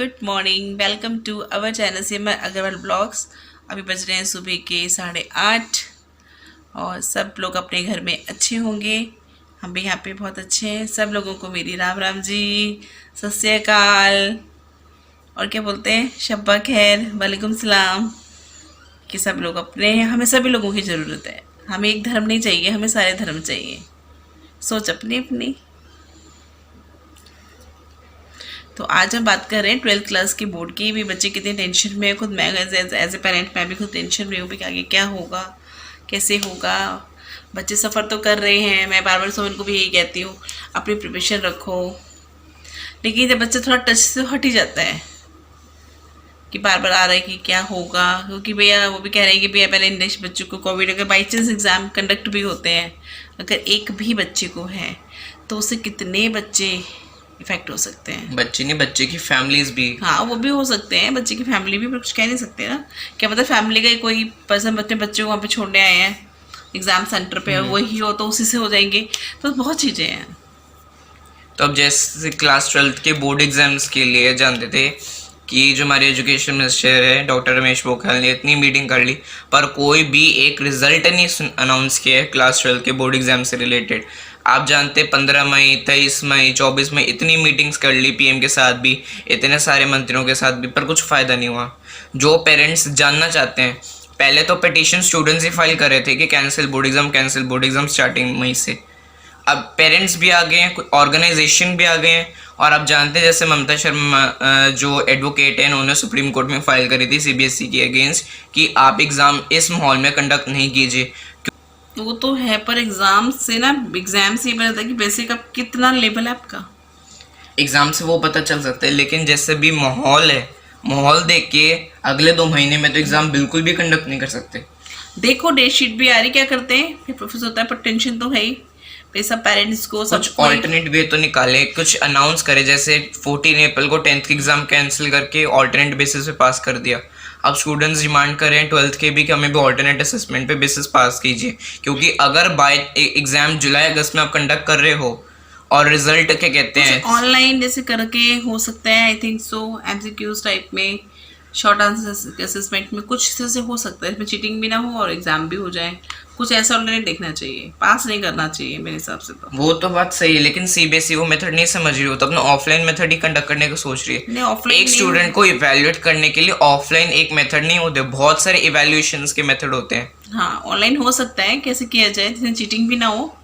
Good morning, welcome to our channel Seema Agarwal blogs. अभी बज रहे हैं सुबह के 8:30 और सब लोग अपने घर में अच्छे होंगे। हम भी यहाँ पे बहुत अच्छे हैं। सब लोगों को मेरी राम राम जी, सत श्री अकाल और क्या बोलते हैं, शब्बा खैर, वालेकुम सलाम। कि सब लोग अपने हैं, हमें सभी लोगों की ज़रूरत है। हमें एक धर्म नहीं चाहिए, हमें सारे धर्म चाहिए। सोच अपनी अपनी। तो आज हम बात कर रहे हैं 12th क्लास की बोर्ड की। भी बच्चे कितने टेंशन में है। खुद मैं एज ए पेरेंट मैं भी खुद टेंशन में हूँ कि आगे क्या होगा, कैसे होगा। बच्चे सफ़र तो कर रहे हैं। मैं बार बार सोमन को भी यही कहती हूँ, अपनी प्रिपरेशन रखो। लेकिन जब बच्चा थोड़ा टच से हट ही जाता है कि बार बार आ रहा है कि क्या होगा, क्योंकि भैया वो भी कह रहे हैं कि भैया पहले इंग्लिश बच्चों को कोविड, अगर बाई चांस एग्ज़ाम कंडक्ट भी होते हैं, अगर एक भी बच्चे को है तो उससे कितने बच्चे इफेक्ट हो सकते हैं। बच्चे नहीं, बच्चे की फैमिलीज भी। हाँ, वो भी हो सकते हैं, बच्चे की फैमिली भी, पर कुछ कह नहीं सकते ना। क्या पता फैमिली का ही कोई पर्सन अपने बच्चे को वहाँ पे छोड़ने आए हैं एग्जाम सेंटर पे, और वही हो तो उसी से हो जाएंगे। तो बहुत चीज़ें हैं। तो अब जैसे क्लास 12th के बोर्ड एग्जाम्स के लिए जानते थे कि जो हमारे एजुकेशन मिनिस्टर है डॉक्टर रमेश पोखरियाल ने इतनी मीटिंग कर ली, पर कोई भी एक रिजल्ट नहीं अनाउंस किया है क्लास 12 के बोर्ड एग्जाम से रिलेटेड। आप जानते 15 मई, 23 मई, 24 मई इतनी मीटिंग्स कर ली पीएम के साथ भी, इतने सारे मंत्रियों के साथ भी, पर कुछ फ़ायदा नहीं हुआ। जो पेरेंट्स जानना चाहते हैं, पहले तो पिटीशन स्टूडेंट्स ही फाइल कर रहे थे कि कैंसिल बोर्ड एग्जाम स्टार्टिंग मई से। अब पेरेंट्स भी आ गए हैं, कुछ ऑर्गेनाइजेशन भी आ गए हैं। और आप जानते हैं जैसे ममता शर्मा जो एडवोकेट है, उन्होंने सुप्रीम कोर्ट में फाइल करी थी सीबीएसई के अगेंस्ट कि आप एग्ज़ाम इस माहौल में कंडक्ट नहीं कीजिए। वो तो है, पर एग्जाम से ना, एग्जाम से ये पता था कि बेसिक अब कितना लेवल है आपका। एग्ज़ाम से वो पता चल सकता है, लेकिन जैसे भी माहौल है, माहौल देख के अगले 2 महीने में तो एग्ज़ाम बिल्कुल भी कंडक्ट नहीं कर सकते। देखो डेट शीट भी आ रही, क्या करते हैं फिर प्रोफेसर होता है, पर टेंशन तो है ही। सब पेरेंट्स को सब कुछ ऑल्टरनेट वे तो निकाले, कुछ अनाउंस करे। जैसे 14 अप्रैल को 10th की एग्ज़ाम कैंसिल करके ऑल्टरनेट बेसिस पे पास कर दिया। अब स्टूडेंट्स डिमांड कर रहे हैं 12th के भी कि हमें भी ऑल्टरनेट असेसमेंट पे बेसिस पास कीजिए, क्योंकि अगर बाय एग्ज़ाम जुलाई अगस्त में आप कंडक्ट कर रहे हो और रिजल्ट क्या कहते हैं ऑनलाइन जैसे करके हो सकता है, I think so, MCQs type में, शॉर्ट आंसर असेसमेंट में कुछ से हो सकता है, इसमें चीटिंग भी ना हो और एग्जाम भी हो जाए। कुछ ऐसा ऑनलाइन देखना चाहिए, पास नहीं करना चाहिए मेरे हिसाब से। तो वो तो बात सही है, लेकिन सीबीएसई वो मेथड नहीं समझ रही हो, तो अपना ऑफलाइन मेथड ही कंडक्ट करने को सोच रही है। ऑफलाइन एक स्टूडेंट को इवैल्यूएट करने के लिए ऑफलाइन एक मेथड नहीं होते, बहुत सारे इवैल्यूएशंस के मेथड होते हैं। हाँ, ऑनलाइन हो सकता है, कैसे किया जाए जिसमें चीटिंग भी ना हो।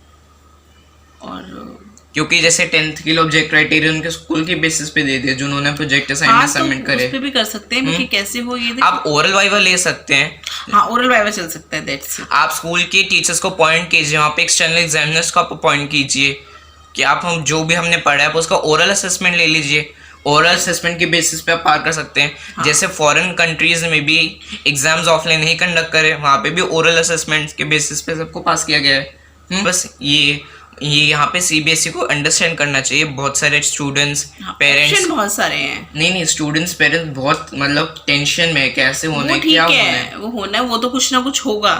और क्योंकि जैसे 10th के लिए ऑब्जेक्ट क्राइटेरिया उनके स्कूल के बेसिस पे दे दिए, जिन्होंने प्रोजेक्ट असाइनमेंट सबमिट करे। उस पे भी कर सकते हैं कि कैसे हो ये। आप ओरल वाइवा ले सकते हैं। हाँ, ओरल वाइवा चल सकता है, दैट्स इट। आप स्कूल के टीचर्स को अपॉइंट कीजिए, वहाँ पे एक्सटर्नल एग्जामिनर्स को आप अपॉइंट कीजिए कि आप हम जो भी हमने पढ़ा है उसका ओरल असेसमेंट ले लीजिए। ओरल असेसमेंट के बेसिस पे आप पार कर सकते हैं। हाँ। जैसे फॉरेन कंट्रीज में भी एग्जाम्स ऑफलाइन नहीं कंडक्ट करे, वहाँ पे भी ओरल असेसमेंट के बेसिस पे सबको पास किया गया है। बस ये यहाँ पे सीबीएसई को अंडरस्टैंड करना चाहिए। बहुत सारे स्टूडेंट्स पेरेंट्स बहुत सारे हैं, नहीं स्टूडेंट्स पेरेंट्स बहुत मतलब टेंशन में कैसे होना है, क्या होना है, वो होना है, वो तो कुछ ना कुछ होगा,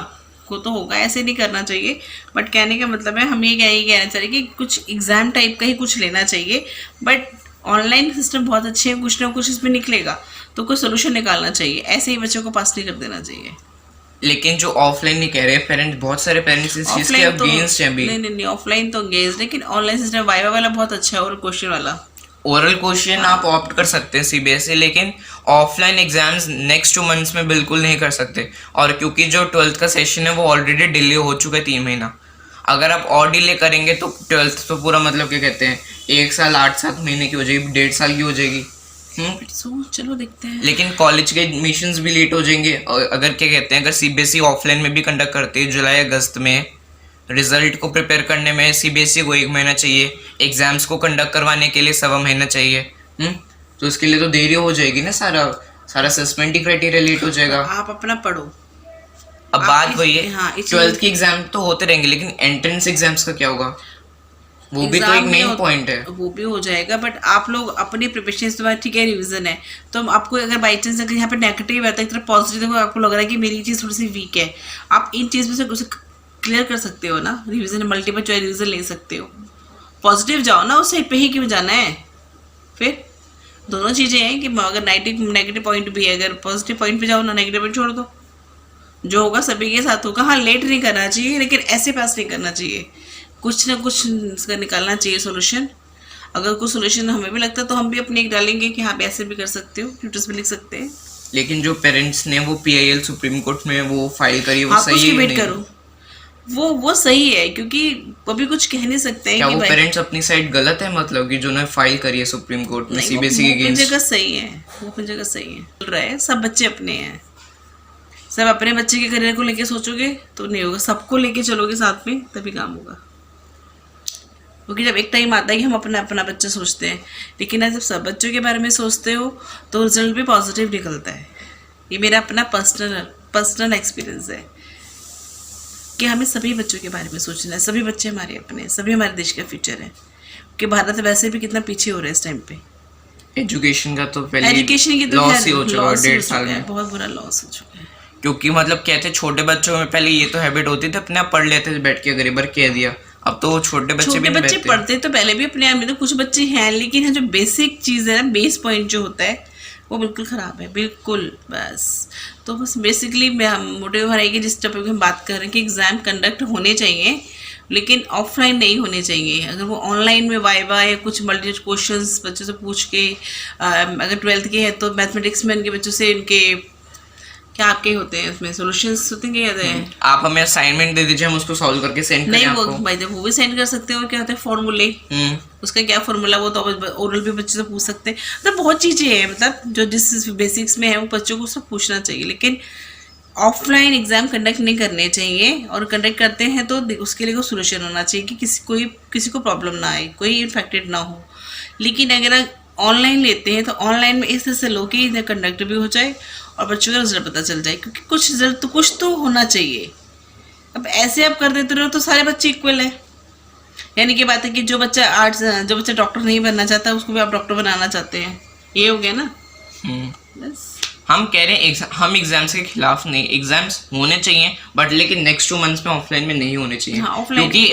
वो तो होगा, ऐसे नहीं करना चाहिए। बट कहने का मतलब है, हम ये कहना चाहिए कि कुछ एग्जाम टाइप का ही कुछ लेना चाहिए। बट ऑनलाइन सिस्टम बहुत अच्छे हैं, कुछ ना कुछ इसमें निकलेगा, तो कोई सोल्यूशन निकालना चाहिए। ऐसे ही बच्चों को पास नहीं कर देना चाहिए। लेकिन जो ऑफलाइन नहीं कह रहे पेरेंट्स, बहुत सारे पेरेंट्स इस चीज के अगेंस्ट हैं अभी। नहीं, ऑफलाइन तो अगेंस्ट, लेकिन ऑनलाइन सिस्टम वाइवा वाला बहुत अच्छा है, और क्वेश्चन वाला ओरल क्वेश्चन आप ऑप्ट कर सकते हैं सीबीएसई, लेकिन ऑफलाइन एग्जाम्स नेक्स्ट 2 मंथ्स में बिल्कुल नहीं कर सकते। और क्योंकि जो 12th का सेशन है वो ऑलरेडी डिले हो चुका है 3 महीना। अगर आप और डिले करेंगे तो 12th तो पूरा मतलब क्या कहते हैं 1 साल 8-7 महीने की हो जाएगी, 1.5 साल की हो जाएगी। चलो देखते हैं। लेकिन कॉलेज के एडमिशंस भी लेट हो जाएंगे। अगर क्या कहते हैं, अगर सीबीएसई ऑफलाइन में भी कंडक्ट करती है जुलाई अगस्त में, रिजल्ट को प्रिपेयर करने में सीबीएसई को 1 महीना चाहिए, एग्जाम्स को कंडक्ट करवाने के लिए 1.25 महीना चाहिए। तो इसके लिए तो देरी हो जाएगी ना, सारा असेसमेंट ही क्राइटेरिया लेट हो जाएगा। आप अपना पढ़ो। अब बात वही है, 12th की एग्जाम तो होते रहेंगे, लेकिन एंट्रेंस एग्जाम्स का क्या होगा, वो भी तो एक मेन पॉइंट है। वो भी हो जाएगा, बट आप लोग अपनी प्रिपरेशन के बाद, ठीक है रिवीजन है, तो आपको अगर बाई चांस अगर यहाँ पे नेगेटिव आता है, एक तरफ पॉजिटिव देखो, आपको लग रहा है कि मेरी चीज़ थोड़ी सी वीक है, आप इन चीज़ में से कुछ क्लियर कर सकते हो ना। रिवीजन, मल्टीपल चॉइस रिवीजन ले सकते हो। पॉजिटिव जाओ ना, उस साइड पे ही क्यों जाना है। फिर दोनों चीज़ें हैं कि अगर नेगेटिव पॉइंट भी है, अगर पॉजिटिव पॉइंट पे जाओ ना, नेगेटिव पॉइंट छोड़ दो। जो होगा सभी के साथ होगा। हाँ, लेट नहीं करना चाहिए, लेकिन ऐसे पास नहीं करना चाहिए, कुछ ना कुछ इसका निकालना चाहिए सोल्यूशन। अगर कुछ सोल्यूशन हमें भी लगता है तो हम भी अपनी एक डालेंगे कि हाँ ऐसे भी कर सकते हो, ट्यूटर्स भी लिख सकते हैं। लेकिन जो पेरेंट्स ने वो PIL सुप्रीम कोर्ट में वो फाइल करी, वो आप सही उसकी है वेट नहीं? करो, वो सही है, क्योंकि अभी कुछ कह नहीं सकते हैं क्या कि वो भाई पेरेंट्स अपनी साइड गलत है, मतलब कि जो ने फाइल करी है सुप्रीम कोर्ट में नहीं, CBSE के वो अपनी अगेंस्ट? जगह सही है, वो अपनी जगह सही है। बोल रहा है सब बच्चे अपने हैं, सब अपने बच्चे के करियर को लेके सोचोगे तो नहीं होगा, सबको लेके चलोगे साथ में तभी काम होगा। क्योंकि जब एक टाइम आता है कि हम अपना अपना बच्चा सोचते हैं, लेकिन जब सब बच्चों के बारे में सोचते हो तो रिजल्ट भी पॉजिटिव निकलता है। ये मेरा अपना पर्सनल एक्सपीरियंस है कि हमें सभी बच्चों के बारे में सोचना है। सभी बच्चे हमारे अपने हैं, सभी हमारे देश का फ्यूचर है। कि भारत वैसे भी कितना पीछे हो रहा है इस टाइम पे। एजुकेशन का तो पहले एजुकेशन की तो लॉस ही हो चुका है loss ही 1.5 हो साल चुका है, में। बहुत बुरा लॉस हो चुका है। क्योंकि मतलब कहते हैं छोटे बच्चों में पहले ये तो हैबिट होती थी, अपने आप पढ़ लेते थे बैठ के, अगर एक बार कह दिया। अब तो छोटे बच्चे भी छोटे नहीं बच्चे बैठते। पढ़ते तो पहले भी अपने आप में, तो कुछ बच्चे हैं, लेकिन है जो बेसिक चीज़ है ना, बेस पॉइंट जो होता है वो बिल्कुल ख़राब है, बिल्कुल। बस तो बस बेसिकली मोटिव हमारा है कि जिस टॉपिक में हम बात कर रहे हैं कि एग्ज़ाम कंडक्ट होने चाहिए, लेकिन ऑफलाइन नहीं होने चाहिए। अगर वो ऑनलाइन में वाइवा या कुछ मल्टीपल क्वेश्चंस बच्चों से पूछ के, अगर 12th के हैं तो मैथमेटिक्स में उनके बच्चों से उनके क्या आपके होते हैं उसमें सोल्यूशंस होते हैं, क्या कहते हैं, आप हमें असाइनमेंट दे दीजिए, हम उसको सॉल्व करके सेंड करें नहीं वो आपको। भाई जब वो भी सेंड कर सकते हो, क्या होते हैं फॉर्मूले, उसका क्या फॉर्मूला, वो तो ओरल भी बच्चे से पूछ सकते हैं। मतलब बहुत चीज़ें हैं, मतलब जो जिस बेसिक्स में है वो बच्चों को सब पूछना चाहिए, लेकिन ऑफलाइन एग्जाम कंडक्ट नहीं करने चाहिए। और कंडक्ट करते हैं तो उसके लिए कोई सोल्यूशन होना चाहिए कि किसी को प्रॉब्लम ना आए, कोई इन्फेक्टेड ना हो। लेकिन अगर ऑनलाइन लेते हैं तो ऑनलाइन में इस तरह से लो कि कंडक्ट भी हो जाए और बच्चों का रिजल्ट पता चल जाए, क्योंकि कुछ रिजल्ट तो कुछ तो होना चाहिए। अब ऐसे आप कर देते रहो तो सारे बच्चे इक्वल है। यानी कि बात है कि जो बच्चा डॉक्टर नहीं बनना चाहता उसको भी आप डॉक्टर बनाना चाहते हैं, ये हो गया ना। बस हम कह रहे हैं हम एग्जाम्स के खिलाफ नहीं, एग्जाम्स होने चाहिए, बट लेकिन नेक्स्ट 2 मंथ्स में ऑफलाइन में नहीं होने चाहिए। हाँ, offline- क्योंकि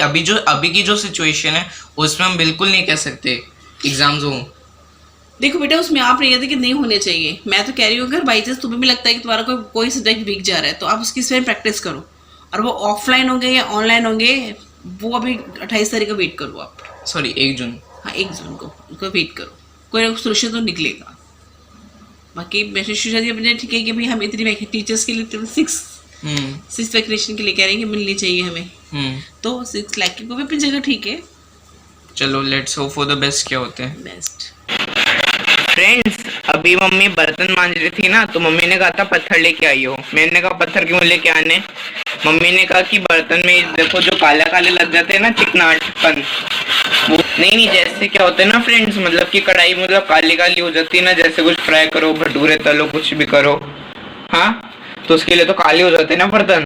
अभी की जो सिचुएशन है उसमें हम बिल्कुल नहीं कह सकते एग्जाम्स हो। देखो बेटा, उसमें आप नहीं कहते कि नहीं होने चाहिए। मैं तो कह रही हूँ अगर बाई चांस तुम्हें भी लगता है कि तुम्हारा कोई सब्जेक्ट वीक जा रहा है तो आप उसकी स्वयं प्रैक्टिस करो, और वो ऑफलाइन होंगे या ऑनलाइन होंगे वो अभी 28 तारीख का वेट करो आप। सॉरी 1 जून। हाँ 1 जून को वेट करो, कोई ना कोई सोल्यूशन तो निकलेगा। बाकी मैसेज अपने ठीक है कि भाई हम इतनी टीचर्स के लिए 6 वैक्सीनेशन के लिए कह रहे हैं कि मिलनी चाहिए हमें, तो 6 लाख की को भी अपनी जगह ठीक है। चलो let's hope for the best. क्या होते हैं बेस्ट। फ्रेंड्स, अभी मम्मी बर्तन मांज रही थी ना, तो मम्मी ने कहा था पत्थर लेके आई हो। मैंने कहा पत्थर क्यों लेके आने? मम्मी ने कहा कि बर्तन में देखो जो काले काले लग जाते हैं ना, चिकनाहटपन, वो नहीं जैसे क्या होते हैं ना फ्रेंड्स, मतलब कि कढ़ाई मतलब काली काली हो जाती है ना, जैसे कुछ फ्राई करो, भटूरे तलो, कुछ भी करो, हाँ तो उसके लिए तो काले हो जाते हैं ना बर्तन।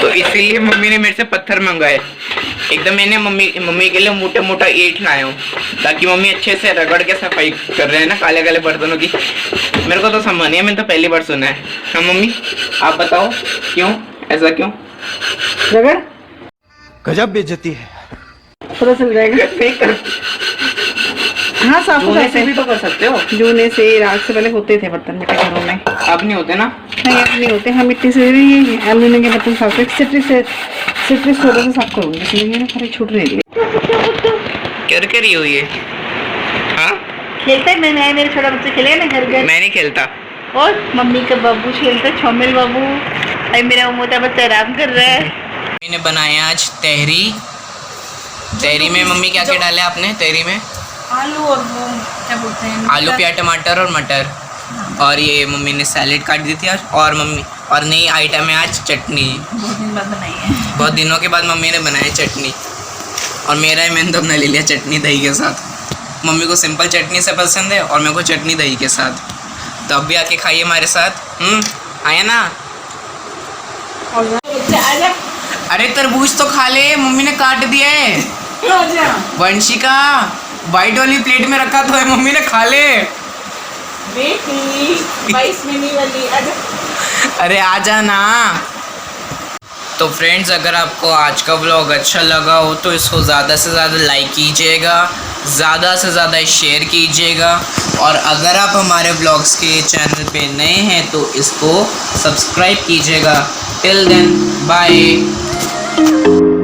तो इसीलिए मम्मी ने मेरे से पत्थर मंगाए। एकदम मैंने मम्मी के लिए मोटा मोटा ईंट लाया हूँ, ताकि मम्मी अच्छे से रगड़ के सफाई कर रहे हैं ना काले काले बर्तनों की। मेरे को तो समझ नहीं है, मैंने तो पहली बार सुना है। हाँ मम्मी आप बताओ क्यों, ऐसा क्यों? रगड़ गजब बेइज्जती है। पता चल जाएगा। हाँ साफ जूने से भी तो कर सकते हो। जूने से रात से पहले होते थे बर्तन मेरे घरों में। अब नहीं होते ना? नहीं अब नहीं होते, हम मिट्टी से एल्यूमिनियम के बर्तन साफ करके सिट्रिस सोडा से साफ करूँगी, इसलिए मैंने सारी छूट रही थी। क्या कर रही हो ये? हाँ खेलते हैं, मैं मेरे छोटा बच्चे खेले ना घर घर, मैं नहीं खेलता। और मम्मी का बाबू खेलते, छोमेल बाबू, अरे मेरा मोटा बच्चा आराम कर रहा है। मम्मी ने बनाया आज तहरी। तहरी में मम्मी क्या क्या डाला आपने तहरी में? आलू और वो क्या बोलते हैं, आलू प्याज टमाटर और मटर, और ये मम्मी ने सैलेड काट दी थी आज, और नई आइटम है आज चटनी। बहुत दिन बाद बनाई है। बहुत दिनों के बाद मम्मी ने बनाई चटनी, और मैंने तो अपना ले लिया चटनी दही के साथ। मम्मी को सिंपल चटनी से पसंद है और मेरे को चटनी दही के साथ। तो अब भी आके खाइए हमारे साथ। आया ना? अरे तरबूज तो खा ले, मम्मी ने काट दिया है। वंशिका वाइट वाली प्लेट में रखा तो है, मम्मी ने खा ले। बेटी 22 मिनट वाली आजा। अरे आजा ना। तो फ्रेंड्स, अगर आपको आज का व्लॉग अच्छा लगा हो तो इसको ज़्यादा से ज़्यादा लाइक कीजिएगा, ज़्यादा से ज़्यादा शेयर कीजिएगा, और अगर आप हमारे ब्लॉग्स के चैनल पे नए हैं तो इसको सब्सक्राइब कीजिएगा। Till then bye.